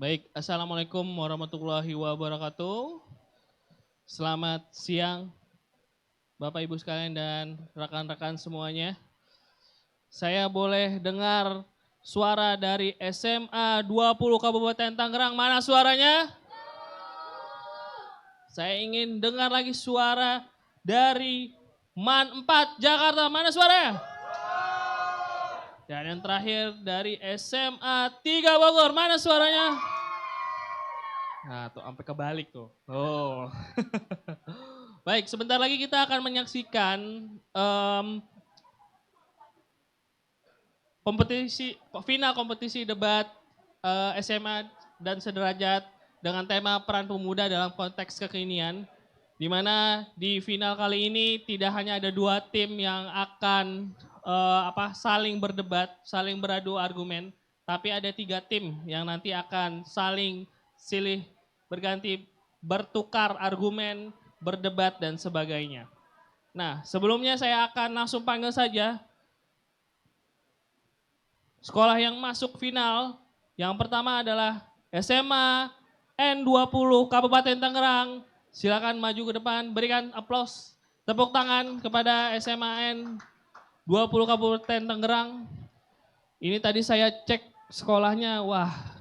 Baik, Assalamualaikum warahmatullahi wabarakatuh. Selamat siang Bapak Ibu sekalian dan rekan-rekan semuanya. Saya boleh dengar suara dari SMA 20 Kabupaten Tangerang. Mana suaranya? Saya ingin dengar lagi suara dari MAN 4 Jakarta. Mana suaranya? Dan yang terakhir dari SMA 3 Bogor. Mana suaranya? Nah, tuh sampai kebalik tuh. Oh. Baik, sebentar lagi kita akan menyaksikan final kompetisi debat SMA dan sederajat dengan tema peran pemuda dalam konteks kekinian. Di mana di final kali ini tidak hanya ada dua tim yang akan saling berdebat, saling beradu argumen, tapi ada tiga tim yang nanti akan saling silih berganti bertukar argumen, berdebat dan sebagainya. Nah, sebelumnya saya akan langsung panggil saja sekolah yang masuk final. Yang pertama adalah SMA N20 Kabupaten Tangerang. Silakan maju ke depan, berikan aplaus, tepuk tangan kepada SMA N20 Kabupaten Tangerang. Ini tadi saya cek sekolahnya, wah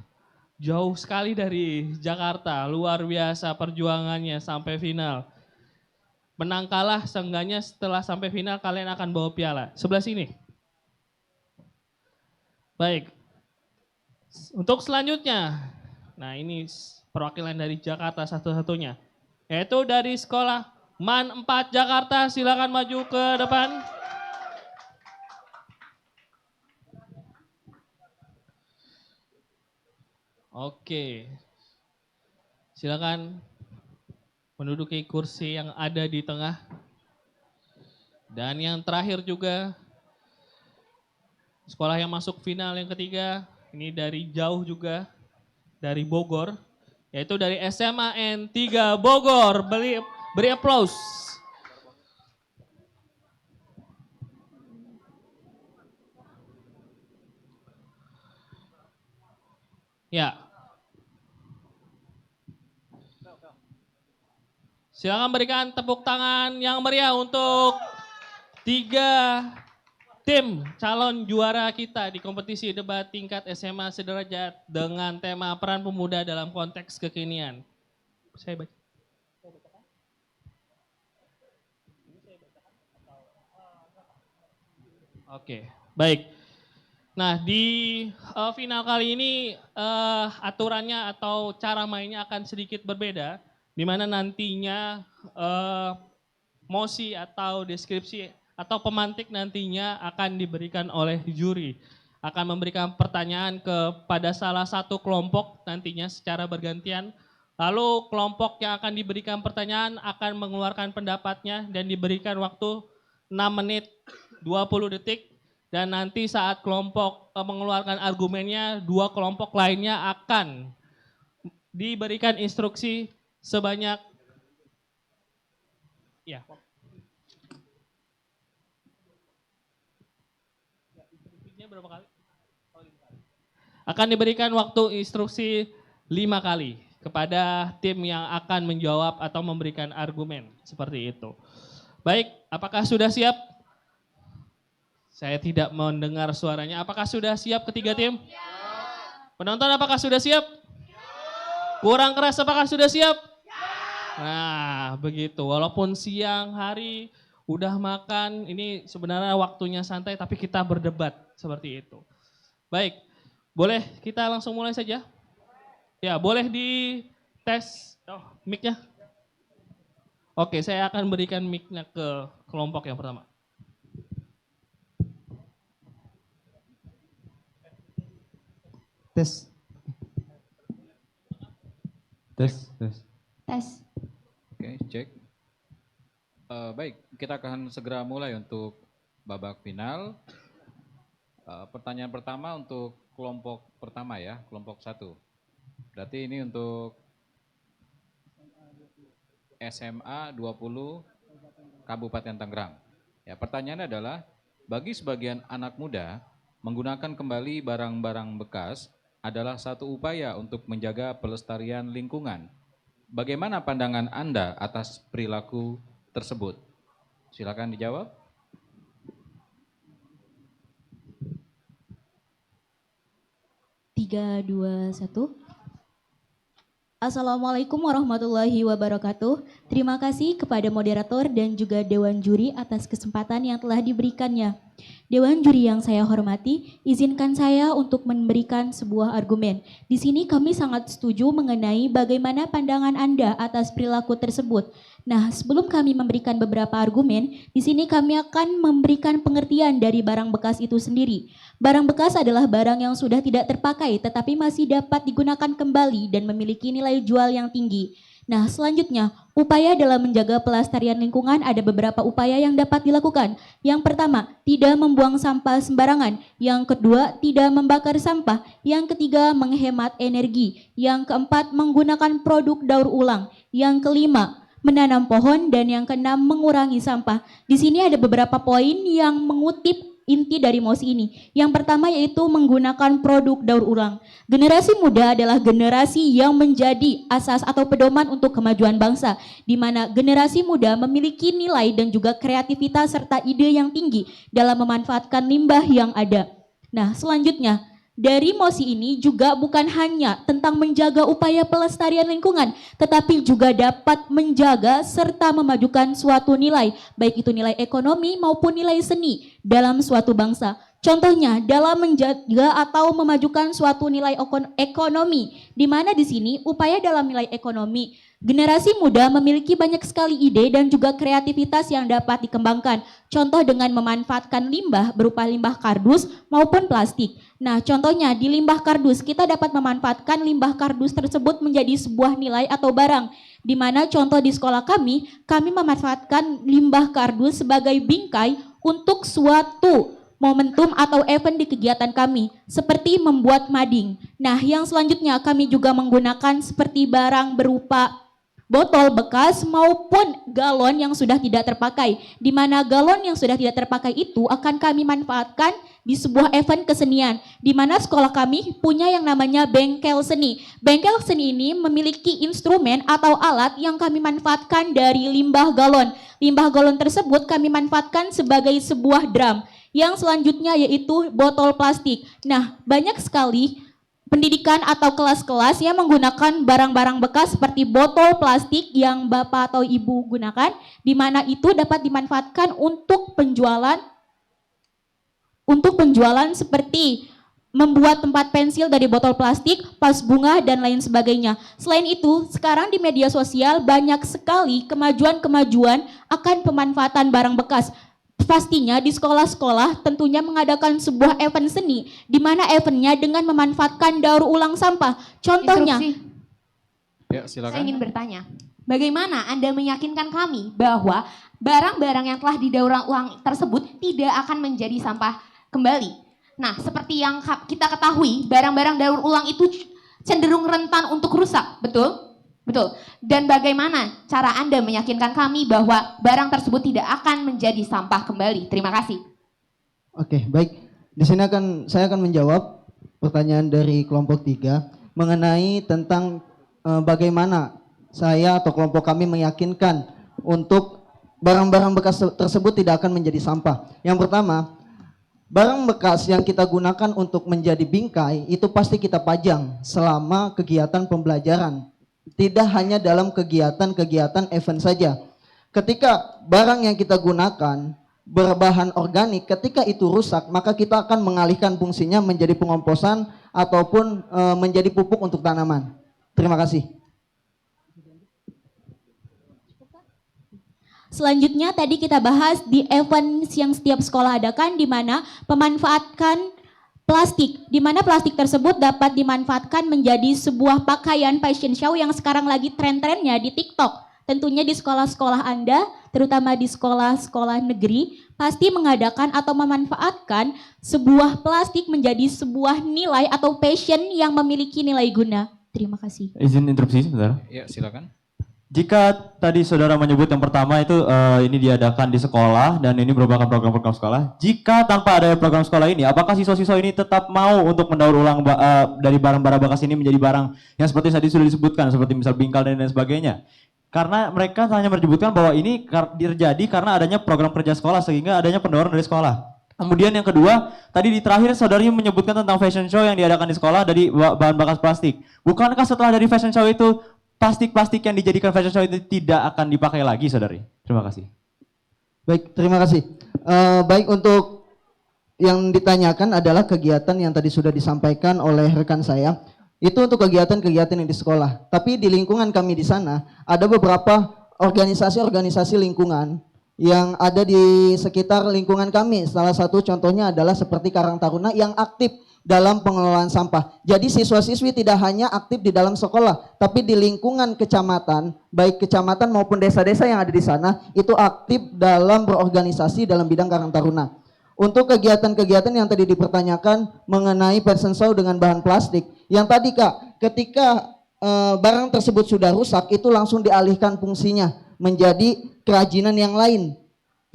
jauh sekali dari Jakarta, luar biasa perjuangannya sampai final. Menang kalah seenggaknya setelah sampai final kalian akan bawa piala. Sebelah sini. Baik, untuk selanjutnya, nah ini perwakilan dari Jakarta satu-satunya, yaitu dari sekolah MAN 4 Jakarta, silakan maju ke depan. Oke, silakan menduduki kursi yang ada di tengah. Dan yang terakhir juga, sekolah yang masuk final yang ketiga, ini dari jauh juga, dari Bogor, yaitu dari SMA N3 Bogor. Beri aplaus. Ya. Silakan berikan tepuk tangan yang meriah untuk tiga tim calon juara kita di kompetisi debat tingkat SMA sederajat dengan tema peran pemuda dalam konteks kekinian. Saya baca. Oke, baik. Nah di final kali ini aturannya atau cara mainnya akan sedikit berbeda, di mana nantinya mosi atau deskripsi atau pemantik nantinya akan diberikan oleh juri. Akan memberikan pertanyaan kepada salah satu kelompok nantinya secara bergantian. Lalu kelompok yang akan diberikan pertanyaan akan mengeluarkan pendapatnya dan diberikan waktu 6 menit 20 detik. Dan nanti saat kelompok mengeluarkan argumennya, dua kelompok lainnya akan diberikan instruksi sebanyak ya. Berapa kali? Akan diberikan waktu instruksi 5 kali kepada tim yang akan menjawab atau memberikan argumen seperti itu. Baik, apakah sudah siap? Saya tidak mendengar suaranya. Apakah sudah siap ketiga tim? Penonton apakah sudah siap? Kurang keras apakah sudah siap? Nah, begitu. Walaupun siang hari udah makan, ini sebenarnya waktunya santai tapi kita berdebat seperti itu. Baik, boleh kita langsung mulai saja? Ya, boleh di tes mic-nya. Oke, saya akan berikan mic-nya ke kelompok yang pertama. Tes. Tes. Tes. Oke, cek. Baik, kita akan segera mulai untuk babak final. Pertanyaan pertama untuk kelompok pertama ya, kelompok 1. Berarti ini untuk SMA 20 Kabupaten Tangerang. Ya, pertanyaannya adalah, bagi sebagian anak muda, menggunakan kembali barang-barang bekas adalah satu upaya untuk menjaga pelestarian lingkungan. Bagaimana pandangan Anda atas perilaku tersebut? Silakan dijawab. Tiga, dua, satu. Assalamualaikum warahmatullahi wabarakatuh. Terima kasih kepada moderator dan juga Dewan Juri atas kesempatan yang telah diberikannya. Dewan Juri yang saya hormati, izinkan saya untuk memberikan sebuah argumen. Di sini kami sangat setuju mengenai bagaimana pandangan Anda atas perilaku tersebut. Nah, sebelum kami memberikan beberapa argumen, di sini kami akan memberikan pengertian dari barang bekas itu sendiri. Barang bekas adalah barang yang sudah tidak terpakai tetapi masih dapat digunakan kembali dan memiliki nilai jual yang tinggi. Nah, selanjutnya, upaya dalam menjaga pelestarian lingkungan ada beberapa upaya yang dapat dilakukan. Yang pertama, tidak membuang sampah sembarangan. Yang kedua, tidak membakar sampah. Yang ketiga, menghemat energi. Yang keempat, menggunakan produk daur ulang. Yang kelima, menanam pohon, dan yang keenam, mengurangi sampah. Di sini ada beberapa poin yang mengutip inti dari mosi ini. Yang pertama yaitu menggunakan produk daur ulang. Generasi muda adalah generasi yang menjadi asas atau pedoman untuk kemajuan bangsa, di mana generasi muda memiliki nilai dan juga kreativitas serta ide yang tinggi dalam memanfaatkan limbah yang ada. Nah, selanjutnya, dari mosi ini juga bukan hanya tentang menjaga upaya pelestarian lingkungan, tetapi juga dapat menjaga serta memajukan suatu nilai, baik itu nilai ekonomi maupun nilai seni dalam suatu bangsa. Contohnya dalam menjaga atau memajukan suatu nilai ekonomi, di mana di sini upaya dalam nilai ekonomi, generasi muda memiliki banyak sekali ide dan juga kreativitas yang dapat dikembangkan. Contoh dengan memanfaatkan limbah berupa limbah kardus maupun plastik. Nah, contohnya di limbah kardus kita dapat memanfaatkan limbah kardus tersebut menjadi sebuah nilai atau barang. Di mana contoh di sekolah kami memanfaatkan limbah kardus sebagai bingkai untuk suatu momentum atau event di kegiatan kami, seperti membuat mading. Nah, yang selanjutnya kami juga menggunakan seperti barang berupa botol bekas maupun galon yang sudah tidak terpakai, di mana galon yang sudah tidak terpakai itu akan kami manfaatkan di sebuah event kesenian, di mana sekolah kami punya yang namanya bengkel seni. Bengkel seni ini memiliki instrumen atau alat yang kami manfaatkan dari limbah galon. Limbah galon tersebut kami manfaatkan sebagai sebuah drum. Yang selanjutnya yaitu botol plastik. Nah, banyak sekali pendidikan atau kelas-kelas yang menggunakan barang-barang bekas seperti botol plastik yang Bapak atau Ibu gunakan, di mana itu dapat dimanfaatkan untuk penjualan seperti membuat tempat pensil dari botol plastik, vas bunga, dan lain sebagainya. Selain itu, sekarang di media sosial banyak sekali kemajuan-kemajuan akan pemanfaatan barang bekas. Pastinya di sekolah-sekolah tentunya mengadakan sebuah event seni, di mana eventnya dengan memanfaatkan daur ulang sampah. Contohnya, Ya, silakan. Saya ingin bertanya, bagaimana Anda meyakinkan kami bahwa barang-barang yang telah didaur ulang tersebut tidak akan menjadi sampah kembali? Nah, seperti yang kita ketahui, barang-barang daur ulang itu cenderung rentan untuk rusak, betul? Betul. Dan bagaimana cara Anda meyakinkan kami bahwa barang tersebut tidak akan menjadi sampah kembali? Terima kasih. Oke, baik. Di sini saya akan menjawab pertanyaan dari kelompok 3 mengenai tentang bagaimana saya atau kelompok kami meyakinkan untuk barang-barang bekas tersebut tidak akan menjadi sampah. Yang pertama, barang bekas yang kita gunakan untuk menjadi bingkai itu pasti kita pajang selama kegiatan pembelajaran. Tidak hanya dalam kegiatan-kegiatan event saja. Ketika barang yang kita gunakan berbahan organik, ketika itu rusak, maka kita akan mengalihkan fungsinya menjadi pengomposan ataupun menjadi pupuk untuk tanaman. Terima kasih. selanjutnya tadi kita bahas di event yang setiap sekolah adakan, di mana pemanfaatkan plastik, di mana plastik tersebut dapat dimanfaatkan menjadi sebuah pakaian fashion show yang sekarang lagi tren-trennya di TikTok. Tentunya di sekolah-sekolah Anda, terutama di sekolah-sekolah negeri, pasti mengadakan atau memanfaatkan sebuah plastik menjadi sebuah nilai atau fashion yang memiliki nilai guna. Terima kasih. Izin interupsi sebentar. Ya, silakan. Jika tadi saudara menyebut yang pertama itu ini diadakan di sekolah dan ini merupakan program-program sekolah. Jika tanpa ada program sekolah ini, apakah siswa-siswa ini tetap mau untuk mendaur ulang dari barang-barang bekas ini menjadi barang yang seperti tadi sudah disebutkan, seperti misal bingkai dan lain sebagainya? Karena mereka hanya menyebutkan bahwa ini terjadi karena adanya program kerja sekolah sehingga adanya pendorong dari sekolah. Kemudian yang kedua, tadi di terakhir saudaranya menyebutkan tentang fashion show yang diadakan di sekolah dari bahan bekas plastik. Bukankah setelah dari fashion show itu plastik-plastik yang dijadikan fashion show itu tidak akan dipakai lagi, saudari? Terima kasih. Baik, terima kasih. Baik, untuk yang ditanyakan adalah kegiatan yang tadi sudah disampaikan oleh rekan saya. Itu untuk kegiatan-kegiatan yang di sekolah. Tapi di lingkungan kami di sana ada beberapa organisasi-organisasi lingkungan yang ada di sekitar lingkungan kami. Salah satu contohnya adalah seperti Karang Taruna yang aktif dalam pengelolaan sampah. Jadi siswa-siswi tidak hanya aktif di dalam sekolah, tapi di lingkungan kecamatan, baik kecamatan maupun desa-desa yang ada di sana, itu aktif dalam berorganisasi dalam bidang Karang Taruna. Untuk kegiatan-kegiatan yang tadi dipertanyakan mengenai fashion show dengan bahan plastik, yang tadi Kak, ketika barang tersebut sudah rusak, itu langsung dialihkan fungsinya menjadi kerajinan yang lain.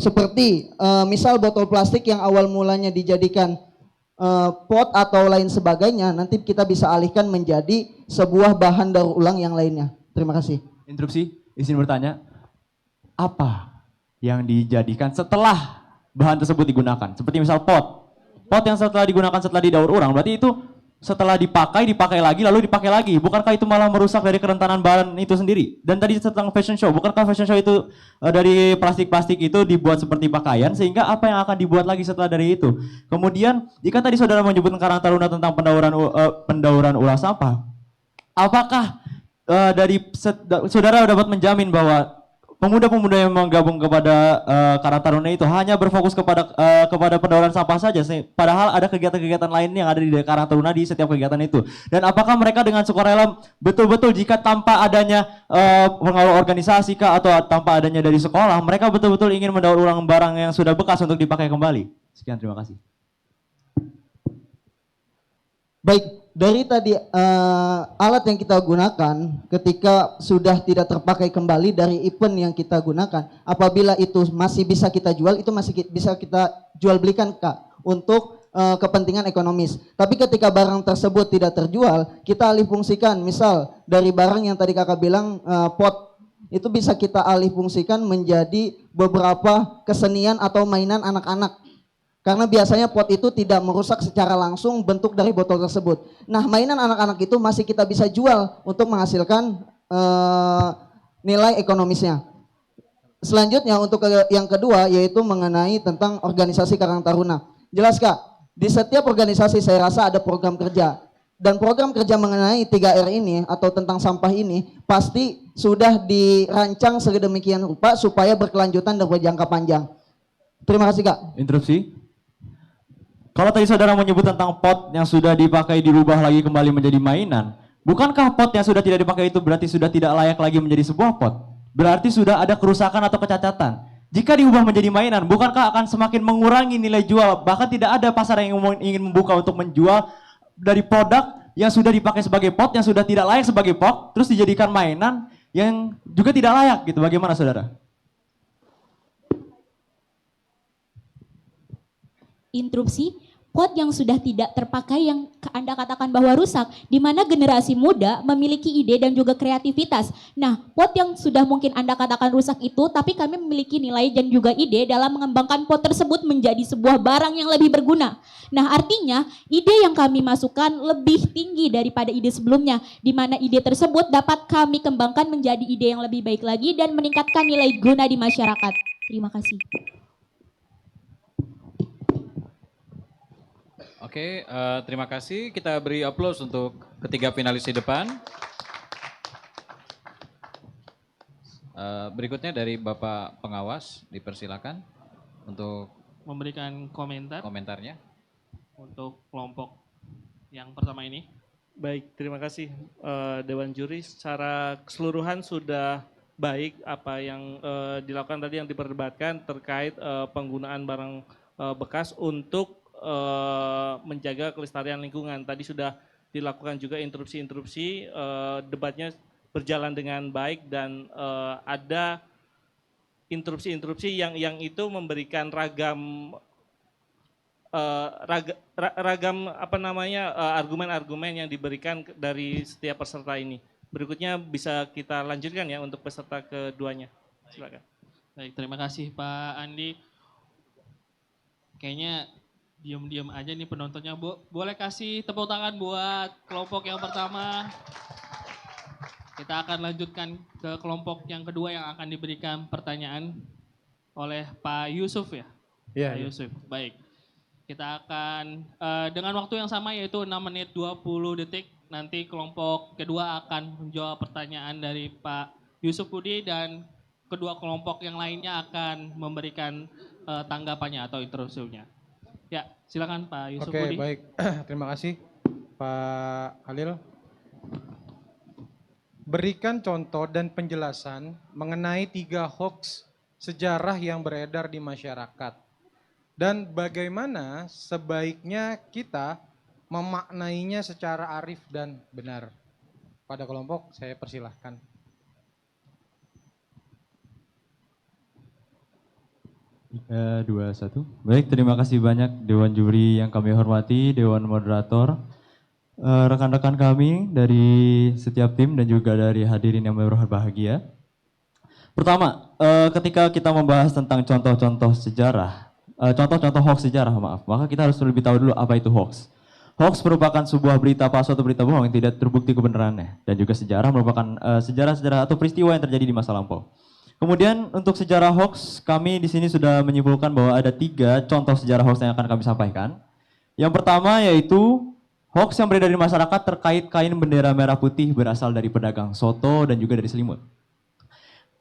Seperti misal botol plastik yang awal mulanya dijadikan pot atau lain sebagainya, nanti kita bisa alihkan menjadi sebuah bahan daur ulang yang lainnya. Terima kasih. Interupsi, izin bertanya, apa yang dijadikan setelah bahan tersebut digunakan? Seperti misal pot yang setelah digunakan setelah didaur ulang, berarti itu setelah dipakai lagi, lalu dipakai lagi. Bukankah itu malah merusak dari kerentanan bahan itu sendiri? Dan tadi tentang fashion show, bukankah fashion show itu dari plastik-plastik itu dibuat seperti pakaian, sehingga apa yang akan dibuat lagi setelah dari itu? Kemudian, jika tadi saudara menyebutkan Karang Taruna tentang pendauran ulang sampah, apakah saudara dapat menjamin bahwa pemuda-pemuda yang menggabung kepada Karang Taruna itu hanya berfokus kepada pendauran sampah saja, padahal ada kegiatan-kegiatan lain yang ada di Karang Taruna di setiap kegiatan itu. Dan apakah mereka dengan sukarela betul-betul jika tanpa adanya pengelola organisasi kah atau tanpa adanya dari sekolah, mereka betul-betul ingin mendaur ulang barang yang sudah bekas untuk dipakai kembali? Sekian, terima kasih. Baik, dari tadi alat yang kita gunakan ketika sudah tidak terpakai kembali dari event yang kita gunakan, apabila itu masih bisa kita jual, itu masih bisa kita jual belikan Kak untuk kepentingan ekonomis. Tapi ketika barang tersebut tidak terjual, kita alih fungsikan. Misal dari barang yang tadi Kakak bilang pot, itu bisa kita alih fungsikan menjadi beberapa kesenian atau mainan anak-anak. Karena biasanya pot itu tidak merusak secara langsung bentuk dari botol tersebut. Nah, mainan anak-anak itu masih kita bisa jual untuk menghasilkan nilai ekonomisnya. Selanjutnya untuk yang kedua yaitu mengenai tentang organisasi Karang Taruna. Jelas Kak, di setiap organisasi saya rasa ada program kerja. Dan program kerja mengenai 3R ini atau tentang sampah ini pasti sudah dirancang sedemikian rupa supaya berkelanjutan dan berjangka panjang. Terima kasih Kak. Interupsi. Kalau tadi saudara menyebut tentang pot yang sudah dipakai dirubah lagi kembali menjadi mainan, bukankah pot yang sudah tidak dipakai itu berarti sudah tidak layak lagi menjadi sebuah pot? Berarti sudah ada kerusakan atau kecacatan. Jika diubah menjadi mainan, bukankah akan semakin mengurangi nilai jual? Bahkan tidak ada pasar yang ingin membuka untuk menjual dari produk yang sudah dipakai sebagai pot, yang sudah tidak layak sebagai pot, terus dijadikan mainan yang juga tidak layak gitu. Bagaimana saudara? Interupsi, pot yang sudah tidak terpakai yang Anda katakan bahwa rusak, di mana generasi muda memiliki ide dan juga kreativitas. Nah, pot yang sudah mungkin Anda katakan rusak itu, tapi kami memiliki nilai dan juga ide dalam mengembangkan pot tersebut menjadi sebuah barang yang lebih berguna. Nah, artinya ide yang kami masukkan lebih tinggi daripada ide sebelumnya, di mana ide tersebut dapat kami kembangkan menjadi ide yang lebih baik lagi dan meningkatkan nilai guna di masyarakat. Terima kasih. Oke, terima kasih. Kita beri aplaus untuk ketiga finalis di depan. Berikutnya dari Bapak Pengawas, dipersilakan untuk Memberikan komentarnya. untuk kelompok yang pertama ini. Baik, terima kasih Dewan Juri. Secara keseluruhan sudah baik apa yang dilakukan tadi yang diperdebatkan terkait penggunaan barang bekas untuk menjaga kelestarian lingkungan. Tadi sudah dilakukan juga interupsi-interupsi, debatnya berjalan dengan baik dan ada interupsi-interupsi yang itu memberikan ragam argumen-argumen yang diberikan dari setiap peserta ini. Berikutnya bisa kita lanjutkan ya untuk peserta keduanya. Silakan. Baik, terima kasih Pak Andi. Kayaknya diam-diam aja nih penontonnya. Boleh kasih tepuk tangan buat kelompok yang pertama. Kita akan lanjutkan ke kelompok yang kedua yang akan diberikan pertanyaan oleh Pak Yusuf ya? Iya, Pak Yusuf, baik. Kita akan dengan waktu yang sama yaitu 6 menit 20 detik. Nanti kelompok kedua akan menjawab pertanyaan dari Pak Yusuf Budi dan kedua kelompok yang lainnya akan memberikan tanggapannya atau interupsinya. Ya, silakan Pak Yusuf Budi. Oke, baik. Terima kasih Pak Halil. Berikan contoh dan penjelasan mengenai 3 hoax sejarah yang beredar di masyarakat. Dan bagaimana sebaiknya kita memaknainya secara arif dan benar. Pada kelompok saya persilahkan. Tiga, dua, satu. Baik, terima kasih banyak Dewan Juri yang kami hormati, Dewan Moderator, rekan-rekan kami dari setiap tim dan juga dari hadirin yang berbahagia. Pertama, ketika kita membahas tentang contoh-contoh sejarah, contoh-contoh hoax sejarah, maka kita harus lebih tahu dulu apa itu hoax. Hoax merupakan sebuah berita palsu atau berita bohong yang tidak terbukti kebenarannya, dan juga sejarah merupakan sejarah-sejarah atau peristiwa yang terjadi di masa lampau. Kemudian untuk sejarah hoax, kami di sini sudah menyimpulkan bahwa ada 3 contoh sejarah hoax yang akan kami sampaikan. Yang pertama yaitu hoax yang beredar di masyarakat terkait kain bendera merah putih berasal dari pedagang soto dan juga dari selimut.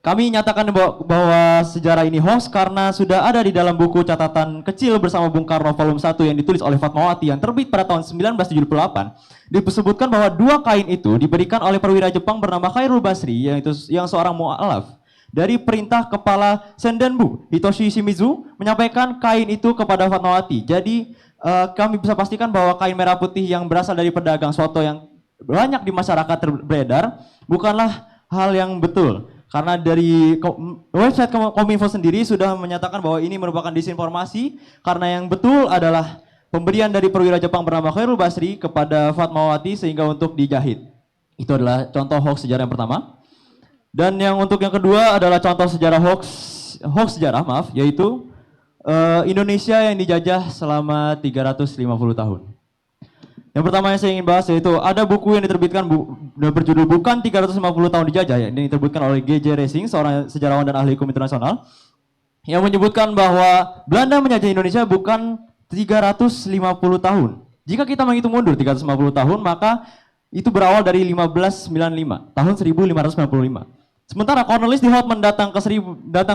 Kami nyatakan bahwa sejarah ini hoax karena sudah ada di dalam buku catatan kecil bersama Bung Karno volume 1 yang ditulis oleh Fatmawati yang terbit pada tahun 1978. Disebutkan bahwa 2 kain itu diberikan oleh perwira Jepang bernama Khairul Basri yang seorang mu'alaf. Dari perintah kepala Sendenbu Hitoshi Shimizu menyampaikan kain itu kepada Fatmawati. Jadi kami bisa pastikan bahwa kain merah putih yang berasal dari pedagang soto yang banyak di masyarakat beredar bukanlah hal yang betul. Karena dari website Kominfo sendiri sudah menyatakan bahwa ini merupakan disinformasi karena yang betul adalah pemberian dari perwira Jepang bernama Khairul Basri kepada Fatmawati sehingga untuk dijahit. Itu adalah contoh hoax sejarah yang pertama. Dan yang untuk yang kedua adalah contoh sejarah hoax sejarah, yaitu Indonesia yang dijajah selama 350 tahun. Yang pertama yang saya ingin bahas yaitu ada buku yang diterbitkan berjudul Bukan 350 tahun dijajah, ya. Ini diterbitkan oleh G.J. Racing, seorang sejarawan dan ahli hukum internasional, yang menyebutkan bahwa Belanda menjajah Indonesia bukan 350 tahun. Jika kita menghitung mundur 350 tahun, maka itu berawal dari 1595, tahun 1595. Sementara Cornelis de Houtman datang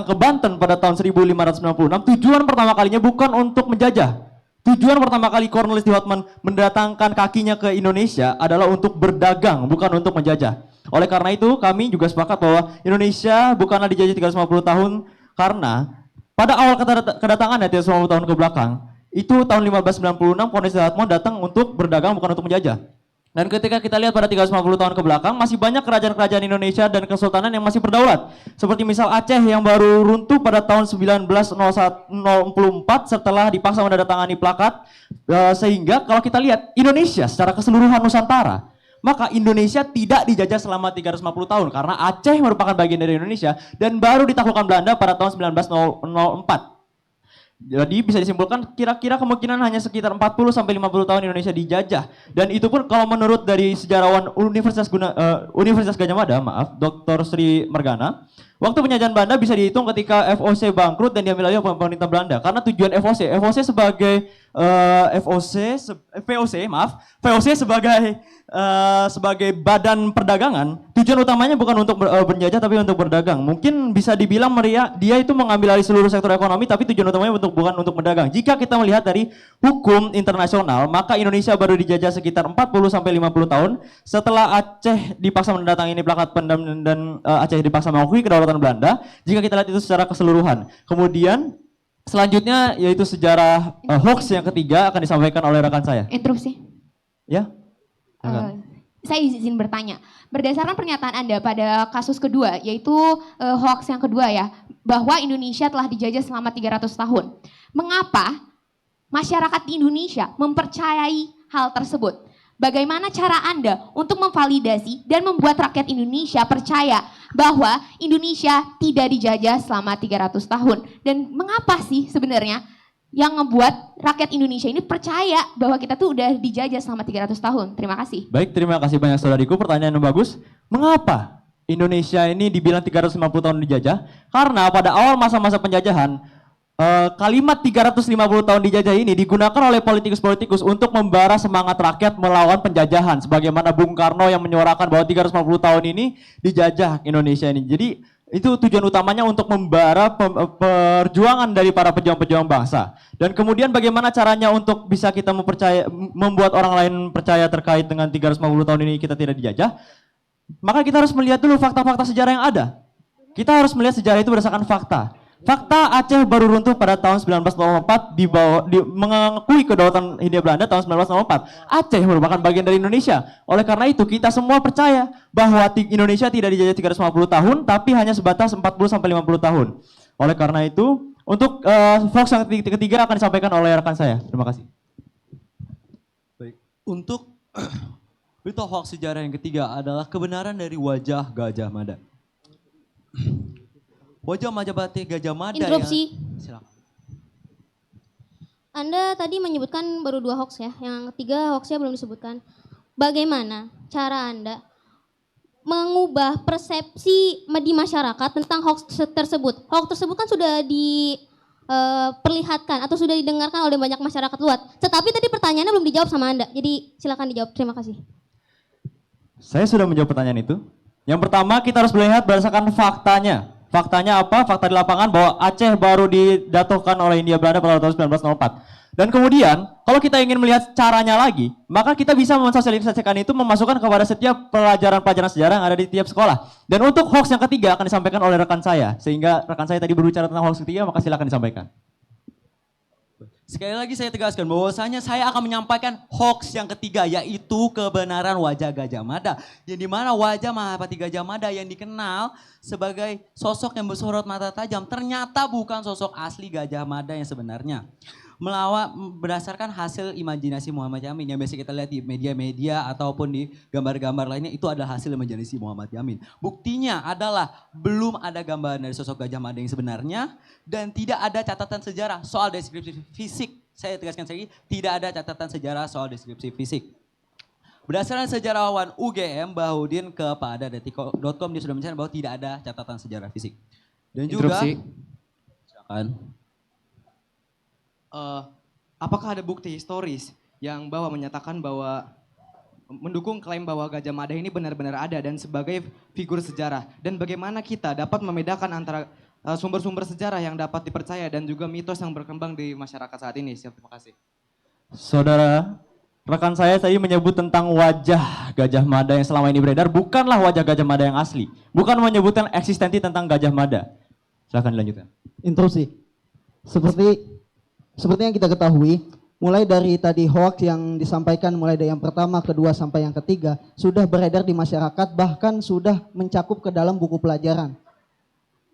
ke Banten pada tahun 1596, tujuan pertama kalinya bukan untuk menjajah. Tujuan pertama kali Cornelis de Houtman mendatangkan kakinya ke Indonesia adalah untuk berdagang, bukan untuk menjajah. Oleh karena itu, kami juga sepakat bahwa Indonesia bukanlah dijajah 350 tahun karena pada awal kedatangannya 350 tahun ke belakang, itu tahun 1596 Cornelis de Houtman datang untuk berdagang bukan untuk menjajah. Dan ketika kita lihat pada 350 tahun ke belakang, masih banyak kerajaan-kerajaan Indonesia dan kesultanan yang masih berdaulat. Seperti misal Aceh yang baru runtuh pada tahun 1904 setelah dipaksa menandatangani plakat. Sehingga kalau kita lihat Indonesia secara keseluruhan Nusantara, maka Indonesia tidak dijajah selama 350 tahun karena Aceh merupakan bagian dari Indonesia dan baru ditaklukkan Belanda pada tahun 1904. Jadi bisa disimpulkan kira-kira kemungkinan hanya sekitar 40 sampai 50 tahun Indonesia dijajah. Dan itu pun kalau menurut dari sejarawan Universitas Gajah Mada, Dr. Sri Mergana, waktu penjajahan Belanda bisa dihitung ketika VOC bangkrut dan diambil alih oleh pemerintah Belanda. Karena tujuan VOC sebagai VOC sebagai badan perdagangan, tujuan utamanya bukan untuk berjajah tapi untuk berdagang. Mungkin bisa dibilang dia itu mengambil alih seluruh sektor ekonomi tapi tujuan utamanya bukan untuk berdagang. Jika kita melihat dari hukum internasional, maka Indonesia baru dijajah sekitar 40 sampai 50 tahun setelah Aceh dipaksa mendatangani plakat pendam dan Aceh dipaksa mengakui kedaulatan Belanda. Jika kita lihat itu secara keseluruhan. Kemudian selanjutnya yaitu sejarah hoax yang ketiga akan disampaikan oleh rekan saya. Interupsi. Ya. saya izin bertanya. Berdasarkan pernyataan Anda pada kasus kedua, yaitu hoax yang kedua ya, bahwa Indonesia telah dijajah selama 300 tahun. Mengapa masyarakat di Indonesia mempercayai hal tersebut? Bagaimana cara Anda untuk memvalidasi dan membuat rakyat Indonesia percaya bahwa Indonesia tidak dijajah selama 300 tahun? Dan mengapa sih sebenarnya yang membuat rakyat Indonesia ini percaya bahwa kita tuh udah dijajah selama 300 tahun? Terima kasih. Baik, terima kasih banyak saudariku. Pertanyaan yang bagus. Mengapa Indonesia ini dibilang 350 tahun dijajah? Karena pada awal masa-masa penjajahan, kalimat 350 tahun dijajah ini digunakan oleh politikus-politikus untuk membara semangat rakyat melawan penjajahan. Sebagaimana Bung Karno yang menyuarakan bahwa 350 tahun ini dijajah Indonesia ini. Jadi itu tujuan utamanya untuk membara perjuangan dari para pejuang-pejuang bangsa. Dan kemudian bagaimana caranya untuk bisa kita membuat orang lain percaya terkait dengan 350 tahun ini kita tidak dijajah? Maka kita harus melihat dulu fakta-fakta sejarah yang ada. Kita harus melihat sejarah itu berdasarkan fakta. Fakta Aceh baru runtuh pada tahun 1904 mengakui kedaulatan Hindia Belanda tahun 1904. Aceh merupakan bagian dari Indonesia. Oleh karena itu kita semua percaya bahwa Indonesia tidak dijajah 350 tahun tapi hanya sebatas 40 sampai 50 tahun. Oleh karena itu untuk hoax yang ketiga akan disampaikan oleh rekan saya. Terima kasih. Baik. Untuk berita hoax sejarah yang ketiga adalah kebenaran dari wajah Gajah Mada. Wajah Majapahit Gajah Mada. Interupsi. Silakan. Anda tadi menyebutkan baru 2 hoax ya, yang ketiga hoaxnya belum disebutkan. Bagaimana cara Anda mengubah persepsi di masyarakat tentang hoax tersebut? Hoax tersebut kan sudah diperlihatkan atau sudah didengarkan oleh banyak masyarakat luas. Tetapi tadi pertanyaannya belum dijawab sama Anda, jadi silakan dijawab. Terima kasih. Saya sudah menjawab pertanyaan itu. Yang pertama kita harus melihat berdasarkan faktanya. Faktanya apa? Fakta di lapangan bahwa Aceh baru dijatuhkan oleh Hindia Belanda pada tahun 1904. Dan kemudian, kalau kita ingin melihat caranya lagi, maka kita bisa mensosialisasikan itu memasukkan kepada setiap pelajaran-pelajaran sejarah yang ada di tiap sekolah. Dan untuk hoax yang ketiga akan disampaikan oleh rekan saya. Sehingga rekan saya tadi berbicara tentang hoax ketiga, maka silakan disampaikan. Sekali lagi saya tegaskan bahwasanya saya akan menyampaikan hoax yang ketiga, yaitu kebenaran wajah Gajah Mada. Yang dimana wajah Mahapati Gajah Mada yang dikenal sebagai sosok yang bersorot mata tajam ternyata bukan sosok asli Gajah Mada yang sebenarnya. Berdasarkan hasil imajinasi Muhammad Yamin yang biasa kita lihat di media-media ataupun di gambar-gambar lainnya, itu adalah hasil imajinasi Muhammad Yamin. Buktinya adalah belum ada gambaran dari sosok Gajah Mada yang sebenarnya dan tidak ada catatan sejarah soal deskripsi fisik. Saya tegaskan sekali, tidak ada catatan sejarah soal deskripsi fisik. Berdasarkan sejarawan UGM Bahudin kepada detik.com, dia sudah menceritakan bahwa tidak ada catatan sejarah fisik. Dan juga, silakan. Apakah ada bukti historis yang menyatakan bahwa mendukung klaim bahwa Gajah Mada ini benar-benar ada dan sebagai figur sejarah? Dan bagaimana kita dapat membedakan antara sumber-sumber sejarah yang dapat dipercaya dan juga mitos yang berkembang di masyarakat saat ini? Terima kasih. Saudara, rekan saya tadi menyebut tentang wajah Gajah Mada yang selama ini beredar, bukanlah wajah Gajah Mada yang asli. Bukan menyebutkan eksistensi tentang Gajah Mada. Silahkan dilanjutkan. Intrusi. Seperti yang kita ketahui, mulai dari tadi hoax yang disampaikan mulai dari yang pertama, kedua sampai yang ketiga sudah beredar di masyarakat, bahkan sudah mencakup ke dalam buku pelajaran.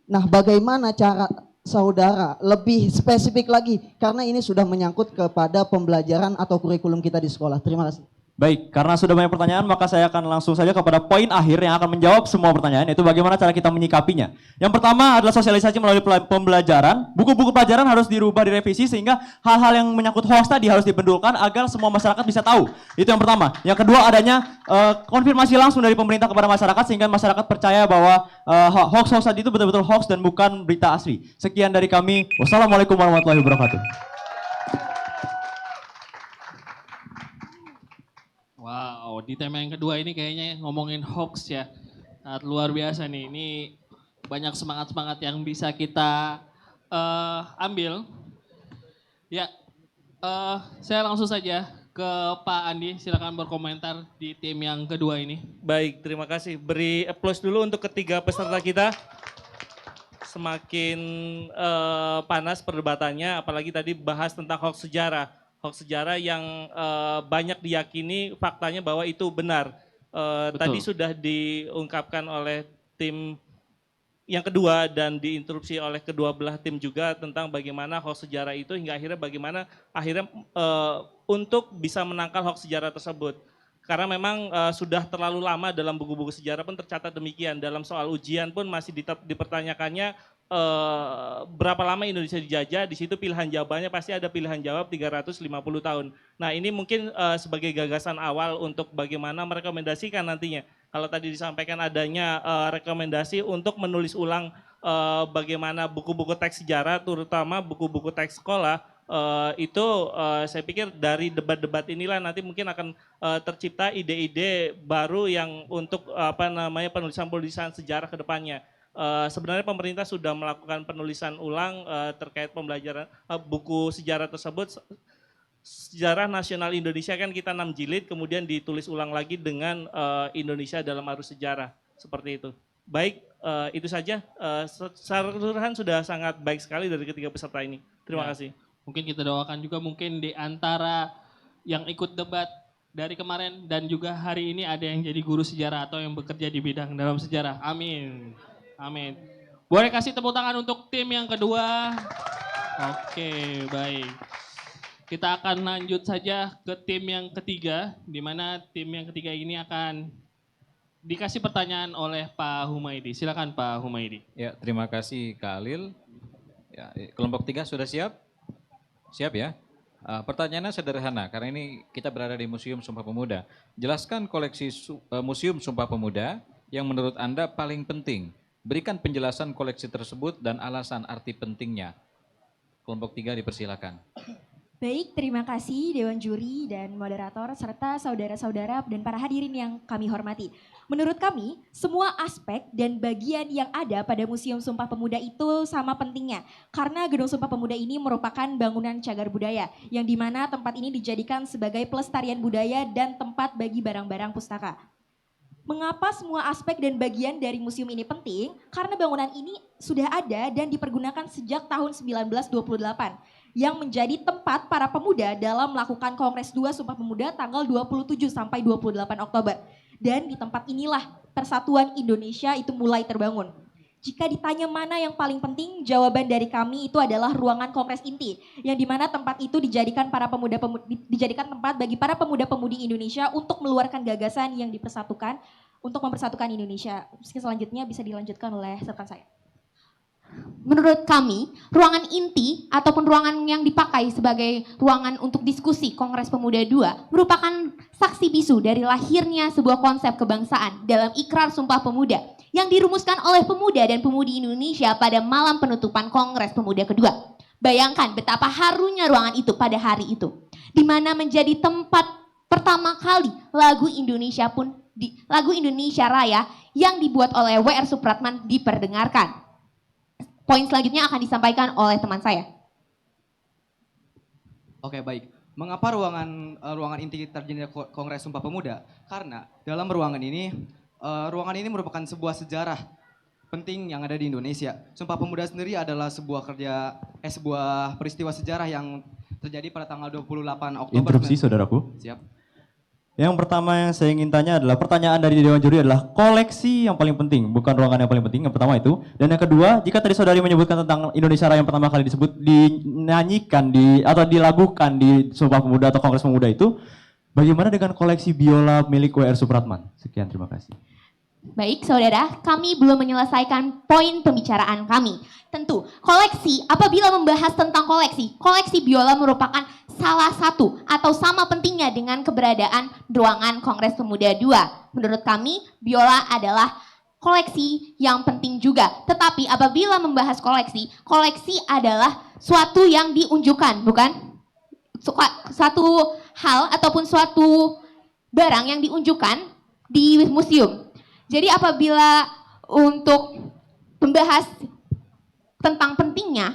Nah, bagaimana cara saudara lebih spesifik lagi karena ini sudah menyangkut kepada pembelajaran atau kurikulum kita di sekolah. Terima kasih. Baik, karena sudah banyak pertanyaan, maka saya akan langsung saja kepada poin akhir yang akan menjawab semua pertanyaan, yaitu bagaimana cara kita menyikapinya. Yang pertama adalah sosialisasi melalui pembelajaran. Buku-buku pelajaran harus dirubah, direvisi, sehingga hal-hal yang menyangkut hoax tadi harus dibendulkan agar semua masyarakat bisa tahu. Itu yang pertama. Yang kedua adanya konfirmasi langsung dari pemerintah kepada masyarakat, sehingga masyarakat percaya bahwa hoax-hoax tadi itu betul-betul hoax dan bukan berita asli. Sekian dari kami. Wassalamualaikum warahmatullahi wabarakatuh. Wow, di tema yang kedua ini kayaknya ngomongin hoax ya. Sangat luar biasa nih. Ini banyak semangat-semangat yang bisa kita ambil. Ya, saya langsung saja ke Pak Andi. Silakan berkomentar di tim yang kedua ini. Baik, terima kasih. Beri applause dulu untuk ketiga peserta kita. Semakin panas perdebatannya, apalagi tadi bahas tentang hoax sejarah. Hoax sejarah yang banyak diyakini faktanya bahwa itu benar. tadi sudah diungkapkan oleh tim yang kedua dan diinterupsi oleh kedua belah tim juga tentang bagaimana hoax sejarah itu hingga akhirnya bagaimana akhirnya untuk bisa menangkal hoax sejarah tersebut. Karena memang sudah terlalu lama dalam buku-buku sejarah pun tercatat demikian. Dalam soal ujian pun masih dipertanyakannya berapa lama Indonesia dijajah, di situ pilihan jawabannya pasti ada pilihan jawab 350 tahun. Nah ini mungkin sebagai gagasan awal untuk bagaimana merekomendasikan nantinya. Kalau tadi disampaikan adanya rekomendasi untuk menulis ulang bagaimana buku-buku teks sejarah, terutama buku-buku teks sekolah, itu saya pikir dari debat-debat inilah nanti mungkin akan tercipta ide-ide baru yang untuk penulisan-penulisan sejarah ke depannya. Sebenarnya pemerintah sudah melakukan penulisan ulang terkait pembelajaran buku sejarah tersebut. Sejarah Nasional Indonesia kan kita 6 jilid, kemudian ditulis ulang lagi dengan Indonesia dalam arus sejarah, seperti itu. Baik, itu saja. Secara keseluruhan sudah sangat baik sekali dari ketiga peserta ini. Terima kasih. Mungkin kita doakan juga mungkin di antara yang ikut debat dari kemarin dan juga hari ini ada yang jadi guru sejarah atau yang bekerja di bidang dalam sejarah. Amin. Amin. Boleh kasih tepuk tangan untuk tim yang kedua. Oke, baik. Kita akan lanjut saja ke tim yang ketiga, di mana tim yang ketiga ini akan dikasih pertanyaan oleh Pak Humaydi. Silakan Pak Humaydi. Ya, terima kasih Kak Alil. Ya, kelompok 3 sudah siap? Siap ya? Pertanyaannya sederhana, karena ini kita berada di Museum Sumpah Pemuda. Jelaskan koleksi Museum Sumpah Pemuda yang menurut Anda paling penting. Berikan penjelasan koleksi tersebut dan alasan arti pentingnya. Kelompok 3 dipersilakan. Baik, terima kasih Dewan Juri dan moderator serta saudara-saudara dan para hadirin yang kami hormati. Menurut kami, semua aspek dan bagian yang ada pada Museum Sumpah Pemuda itu sama pentingnya. Karena Gedung Sumpah Pemuda ini merupakan bangunan cagar budaya, yang dimana tempat ini dijadikan sebagai pelestarian budaya dan tempat bagi barang-barang pustaka. Mengapa semua aspek dan bagian dari museum ini penting? Karena bangunan ini sudah ada dan dipergunakan sejak tahun 1928 yang menjadi tempat para pemuda dalam melakukan Kongres 2 Sumpah Pemuda tanggal 27 sampai 28 Oktober. Dan di tempat inilah persatuan Indonesia itu mulai terbangun. Jika ditanya mana yang paling penting, jawaban dari kami itu adalah ruangan Kongres Inti, yang dimana tempat itu dijadikan dijadikan tempat bagi para pemuda-pemudi Indonesia untuk meluarkan gagasan yang dipersatukan untuk mempersatukan Indonesia. Selanjutnya bisa dilanjutkan oleh rekan saya. Menurut kami, ruangan inti ataupun ruangan yang dipakai sebagai ruangan untuk diskusi Kongres Pemuda II merupakan saksi bisu dari lahirnya sebuah konsep kebangsaan dalam Ikrar Sumpah Pemuda yang dirumuskan oleh pemuda dan pemudi Indonesia pada malam penutupan Kongres Pemuda kedua. Bayangkan betapa harunya ruangan itu pada hari itu, di mana menjadi tempat pertama kali lagu Indonesia Raya yang dibuat oleh W.R. Supratman diperdengarkan. Poin selanjutnya akan disampaikan oleh teman saya. Oke, baik. Mengapa ruangan inti terjadinya Kongres Sumpah Pemuda? Karena dalam ruangan ini merupakan sebuah sejarah penting yang ada di Indonesia. Sumpah Pemuda sendiri adalah sebuah peristiwa sejarah yang terjadi pada tanggal 28 Oktober. Interupsi saudaraku. Siap. Yang pertama yang saya ingin tanya adalah pertanyaan dari Dewan Juri adalah koleksi yang paling penting, bukan ruangan yang paling penting, yang pertama itu. Dan yang kedua, jika tadi saudari menyebutkan tentang Indonesia Raya yang pertama kali disebut, dinyanyikan atau dilagukan di Sumpah Pemuda atau Kongres Pemuda itu, bagaimana dengan koleksi biola milik W.R. Supratman? Sekian, terima kasih. Baik saudara, kami belum menyelesaikan poin pembicaraan kami. Tentu, koleksi, apabila membahas tentang koleksi biola merupakan salah satu atau sama pentingnya dengan keberadaan ruangan Kongres Pemuda II. Menurut kami, biola adalah koleksi yang penting juga. Tetapi apabila membahas koleksi adalah suatu yang diunjukkan, bukan? Suatu hal ataupun suatu barang yang diunjukkan di museum. Jadi apabila untuk membahas tentang pentingnya,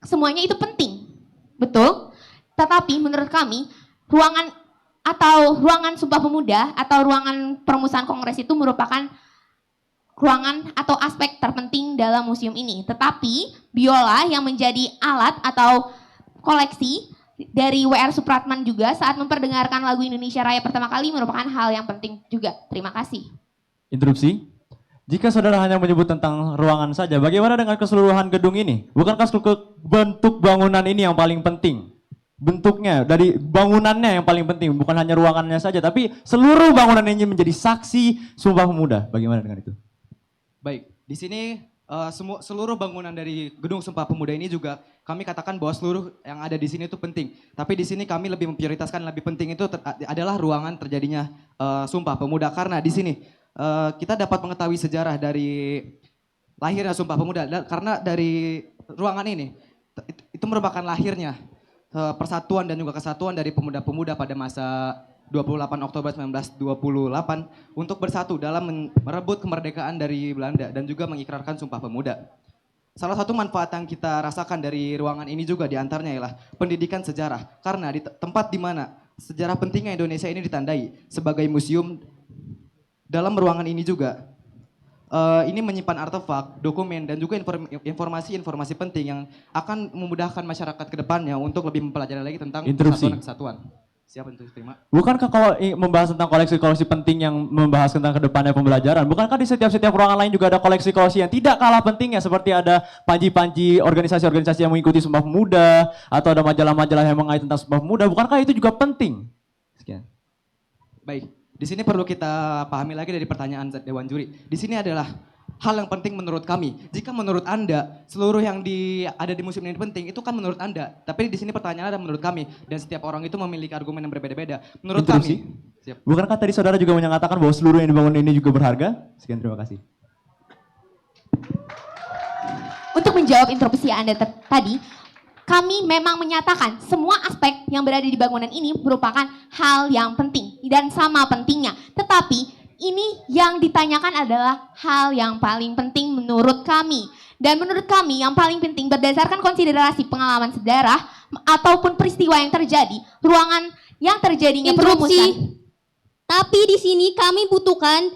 semuanya itu penting, betul? Tetapi menurut kami, ruangan Sumpah Pemuda atau ruangan permusuhan Kongres itu merupakan ruangan atau aspek terpenting dalam museum ini. Tetapi biola yang menjadi alat atau koleksi dari WR Supratman juga saat memperdengarkan lagu Indonesia Raya pertama kali merupakan hal yang penting juga. Terima kasih. Interupsi. Jika saudara hanya menyebut tentang ruangan saja, bagaimana dengan keseluruhan gedung ini? Bukankah bentuk bangunan ini yang paling penting? Bentuknya, dari bangunannya yang paling penting, bukan hanya ruangannya saja, tapi seluruh bangunan ini menjadi saksi Sumpah Pemuda. Bagaimana dengan itu? Baik, di sini seluruh bangunan dari Gedung Sumpah Pemuda ini juga kami katakan bahwa seluruh yang ada di sini itu penting. Tapi di sini kami lebih memprioritaskan lebih penting itu adalah ruangan terjadinya Sumpah Pemuda, karena di sini kita dapat mengetahui sejarah dari lahirnya Sumpah Pemuda, karena dari ruangan ini itu merupakan lahirnya persatuan dan juga kesatuan dari pemuda-pemuda pada masa 28 Oktober 1928 untuk bersatu dalam merebut kemerdekaan dari Belanda dan juga mengikrarkan Sumpah Pemuda. Salah satu manfaat yang kita rasakan dari ruangan ini juga diantaranya ialah pendidikan sejarah, karena di tempat di mana sejarah pentingnya Indonesia ini ditandai sebagai museum. Dalam ruangan ini juga ini menyimpan artefak, dokumen, dan juga informasi-informasi penting yang akan memudahkan masyarakat ke depannya untuk lebih mempelajari lagi tentang persatuan dan kesatuan. Siapa itu terima? Bukankah kalau membahas tentang koleksi-koleksi penting yang membahas tentang kedepannya pembelajaran, bukankah di setiap ruangan lain juga ada koleksi-koleksi yang tidak kalah pentingnya, seperti ada panji-panji organisasi-organisasi yang mengikuti Sumpah Pemuda, atau ada majalah-majalah yang mengait tentang Sumpah Pemuda, bukankah itu juga penting? Sekian. Baik. Di sini perlu kita pahami lagi dari pertanyaan Dewan Juri. Di sini adalah hal yang penting menurut kami. Jika menurut Anda seluruh yang ada di museum ini penting, itu kan menurut Anda. Tapi di sini pertanyaannya ada menurut kami, dan setiap orang itu memiliki argumen yang berbeda-beda. Menurut kami. Siap. Bukankah tadi saudara juga menyatakan bahwa seluruh yang dibangun ini juga berharga? Sekian, terima kasih. Untuk menjawab interupsi Anda tadi, kami memang menyatakan semua aspek yang berada di bangunan ini merupakan hal yang penting dan sama pentingnya. Tetapi ini yang ditanyakan adalah hal yang paling penting menurut kami. Dan menurut kami yang paling penting berdasarkan konsiderasi pengalaman sejarah ataupun peristiwa yang terjadi, ruangan yang terjadinya perumusan. Tapi di sini kami butuhkan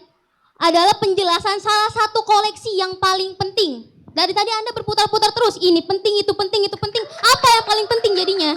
adalah penjelasan salah satu koleksi yang paling penting. Dari tadi Anda berputar-putar terus, ini penting, itu penting, itu penting. Apa yang paling penting jadinya?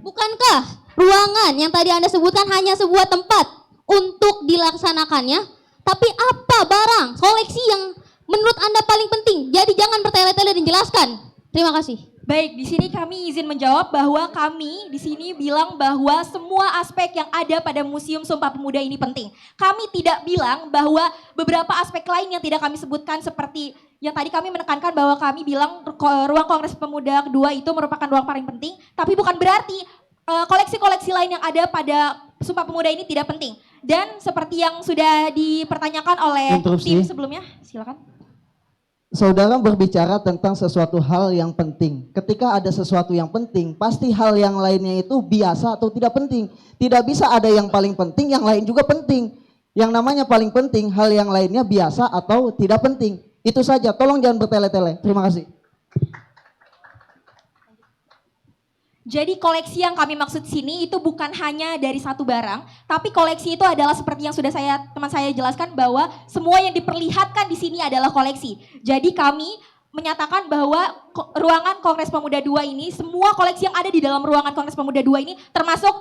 Bukankah ruangan yang tadi Anda sebutkan hanya sebuah tempat untuk dilaksanakannya? Tapi apa barang, koleksi yang menurut Anda paling penting? Jadi jangan bertele-tele dan jelaskan. Terima kasih. Baik, di sini kami izin menjawab bahwa kami di sini bilang bahwa semua aspek yang ada pada Museum Sumpah Pemuda ini penting. Kami tidak bilang bahwa beberapa aspek lain yang tidak kami sebutkan seperti yang tadi kami menekankan bahwa kami bilang ruang Kongres Pemuda kedua itu merupakan ruang paling penting, tapi bukan berarti koleksi-koleksi lain yang ada pada Sumpah Pemuda ini tidak penting. Dan seperti yang sudah dipertanyakan oleh tim sebelumnya, silakan. Saudara berbicara tentang sesuatu hal yang penting. Ketika ada sesuatu yang penting, pasti hal yang lainnya itu biasa atau tidak penting. Tidak bisa ada yang paling penting, yang lain juga penting. Yang namanya paling penting, hal yang lainnya biasa atau tidak penting. Itu saja, tolong jangan bertele-tele. Terima kasih. Jadi koleksi yang kami maksud sini itu bukan hanya dari satu barang, tapi koleksi itu adalah seperti yang sudah teman saya jelaskan bahwa semua yang diperlihatkan di sini adalah koleksi. Jadi kami menyatakan bahwa ruangan Kongres Pemuda 2 ini, semua koleksi yang ada di dalam ruangan Kongres Pemuda 2 ini termasuk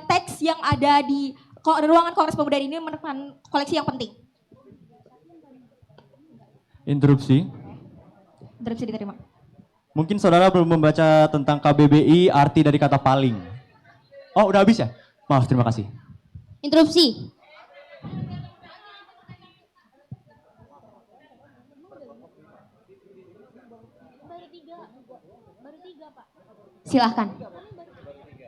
teks yang ada di ruangan Kongres Pemuda ini merupakan koleksi yang penting. Interupsi. Interupsi diterima. Mungkin saudara belum membaca tentang KBBI, arti dari kata paling. Oh, udah habis ya? Maaf, terima kasih. Interupsi. Silahkan.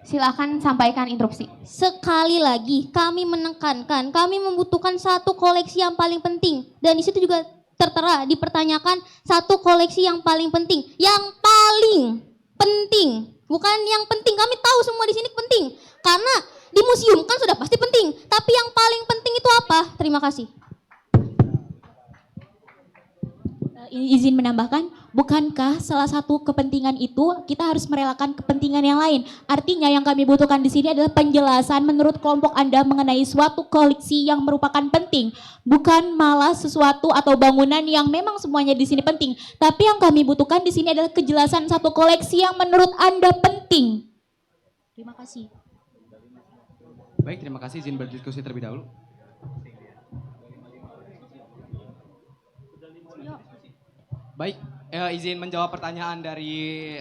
Silahkan sampaikan interupsi. Sekali lagi kami menekankan, kami membutuhkan satu koleksi yang paling penting. Dan di situ juga tertera dipertanyakan satu koleksi yang paling penting. Yang paling penting. Bukan yang penting, kami tahu semua di sini penting. Karena di museum kan sudah pasti penting. Tapi yang paling penting itu apa? Terima kasih. Izin menambahkan bukankah salah satu kepentingan itu kita harus merelakan kepentingan yang lain? Artinya yang kami butuhkan di sini adalah penjelasan menurut kelompok Anda mengenai suatu koleksi yang merupakan penting, bukan malah sesuatu atau bangunan yang memang semuanya di sini penting. Tapi yang kami butuhkan di sini adalah kejelasan satu koleksi yang menurut Anda penting. Terima kasih. Baik, terima kasih. Izin berdiskusi terlebih dahulu. Baik, izin menjawab pertanyaan dari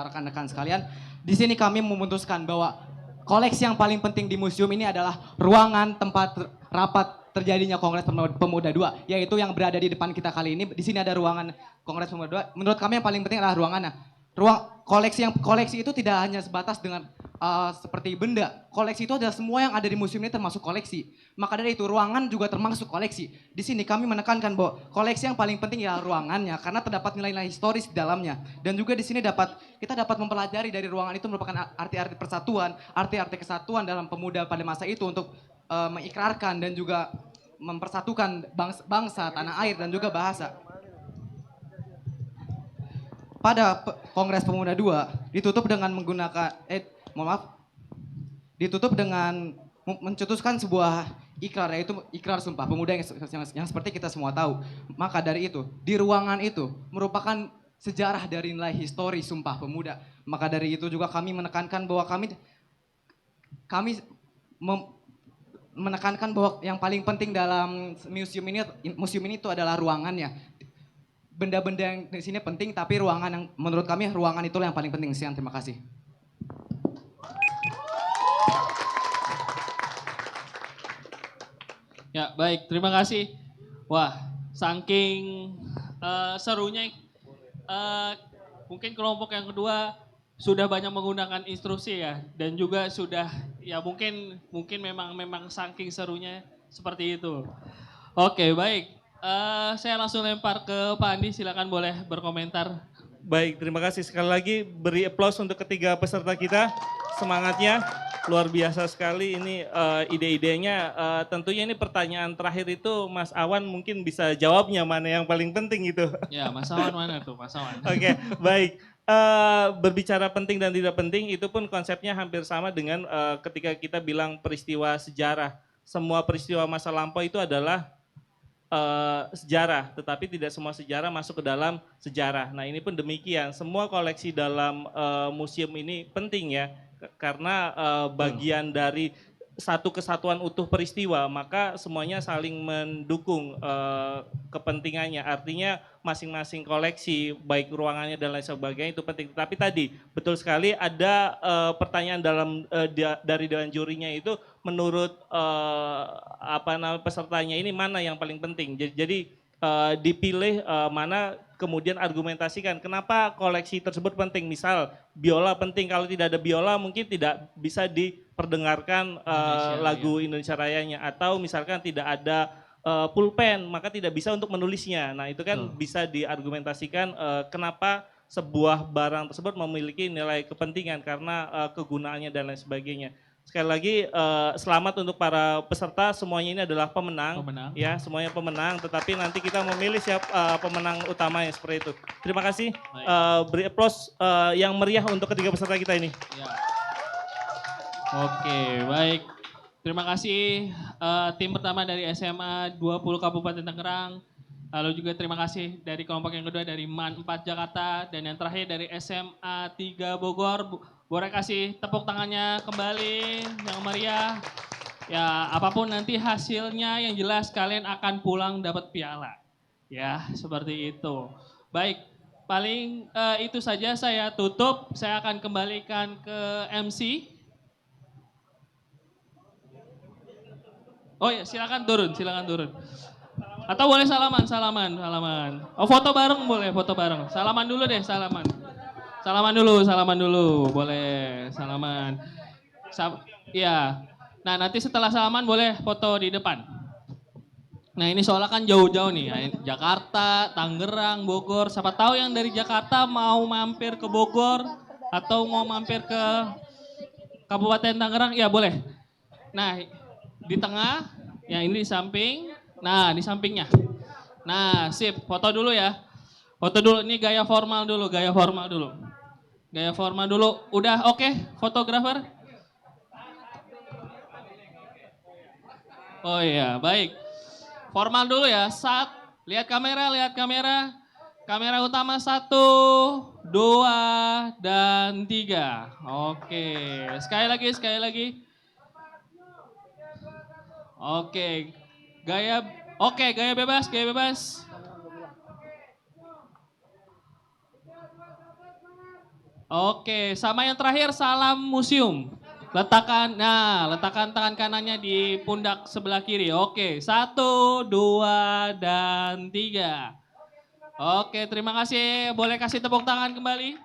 rekan-rekan sekalian. Di sini kami memutuskan bahwa koleksi yang paling penting di museum ini adalah ruangan tempat rapat terjadinya Kongres Pemuda II, yaitu yang berada di depan kita kali ini. Di sini ada ruangan Kongres Pemuda II. Menurut kami yang paling penting adalah ruangannya. Koleksi itu tidak hanya sebatas dengan seperti benda. Koleksi itu adalah semua yang ada di museum ini termasuk koleksi. Maka dari itu ruangan juga termasuk koleksi. Di sini kami menekankan bahwa koleksi yang paling penting ya ruangannya karena terdapat nilai-nilai historis di dalamnya. Dan juga di sini kita dapat mempelajari dari ruangan itu merupakan arti-arti persatuan, arti-arti kesatuan dalam pemuda pada masa itu untuk mengikrarkan dan juga mempersatukan bangsa, tanah air dan juga bahasa. Pada Kongres Pemuda II ditutup dengan ditutup dengan mencetuskan sebuah ikrar, yaitu ikrar Sumpah Pemuda yang seperti kita semua tahu. Maka dari itu, di ruangan itu merupakan sejarah dari nilai histori Sumpah Pemuda. Maka dari itu juga kami menekankan bahwa menekankan bahwa yang paling penting dalam museum ini itu adalah ruangannya. Benda-benda yang di sini penting, tapi ruangan yang menurut kami ruangan itulah yang paling penting. Sekian, terima kasih. Ya, baik, terima kasih. Wah, saking serunya, mungkin kelompok yang kedua sudah banyak menggunakan instruksi ya, dan juga sudah ya mungkin memang saking serunya seperti itu. Oke, baik. Saya langsung lempar ke Pak Andi, silakan boleh berkomentar. Baik, terima kasih sekali lagi. Beri aplaus untuk ketiga peserta kita. Semangatnya luar biasa sekali. Ini ide-idenya. Tentunya ini pertanyaan terakhir itu Mas Awan mungkin bisa jawabnya mana yang paling penting gitu. Ya, Mas Awan mana tuh, Mas Awan? Oke, baik. Berbicara penting dan tidak penting itu pun konsepnya hampir sama dengan ketika kita bilang peristiwa sejarah. Semua peristiwa masa lampau itu adalah sejarah, tetapi tidak semua sejarah masuk ke dalam sejarah. Nah ini pun demikian, semua koleksi dalam museum ini penting ya, karena bagian dari satu kesatuan utuh peristiwa, maka semuanya saling mendukung kepentingannya. Artinya masing-masing koleksi, baik ruangannya dan lain sebagainya itu penting. Tapi tadi betul sekali ada pertanyaan dari dewan jurinya itu menurut pesertanya ini mana yang paling penting. Jadi dipilih mana kemudian argumentasikan kenapa koleksi tersebut penting. Misal biola penting, kalau tidak ada biola mungkin tidak bisa diperdengarkan lagu Indonesia Rayanya, atau misalkan tidak ada pulpen maka tidak bisa untuk menulisnya. Nah itu kan bisa diargumentasikan kenapa sebuah barang tersebut memiliki nilai kepentingan karena kegunaannya dan lain sebagainya. Sekali lagi selamat untuk para peserta, semuanya ini adalah pemenang. Ya, semuanya pemenang, tetapi nanti kita memilih siapa pemenang utamanya seperti itu. Terima kasih. Beri aplaus yang meriah untuk ketiga peserta kita ini. Ya. Oke, baik. Terima kasih tim pertama dari SMA 20 Kabupaten Tangerang. Lalu juga terima kasih dari kelompok yang kedua dari MAN 4 Jakarta, dan yang terakhir dari SMA 3 Bogor. Boleh kasih tepuk tangannya kembali yang meriah. Ya, apapun nanti hasilnya yang jelas kalian akan pulang dapat piala. Ya, seperti itu. Baik, paling itu saja saya tutup. Saya akan kembalikan ke MC. Oh ya, silakan turun. Atau boleh salaman. Oh, foto bareng boleh, foto bareng. Salaman dulu deh, salaman. Salaman dulu, boleh salaman. Iya. Nah nanti setelah salaman boleh foto di depan. Nah ini soalnya kan jauh-jauh nih, Jakarta, Tangerang, Bogor. Siapa tahu yang dari Jakarta mau mampir ke Bogor atau mau mampir ke Kabupaten Tangerang, ya boleh. Nah di tengah, ya ini di samping. Nah di sampingnya. Nah sip, foto dulu ya. Foto dulu, ini gaya formal dulu, gaya formal dulu. Gaya formal dulu, udah oke, fotografer? Oh iya, baik. Formal dulu ya, lihat kamera, lihat kamera. Kamera utama 1, 2, dan 3. Oke, sekali lagi, sekali lagi. Oke, gaya bebas, gaya bebas. Oke, sama yang terakhir salam museum. Letakkan tangan kanannya di pundak sebelah kiri. Oke, 1, 2, dan 3. Oke, terima kasih. Boleh kasih tepuk tangan kembali.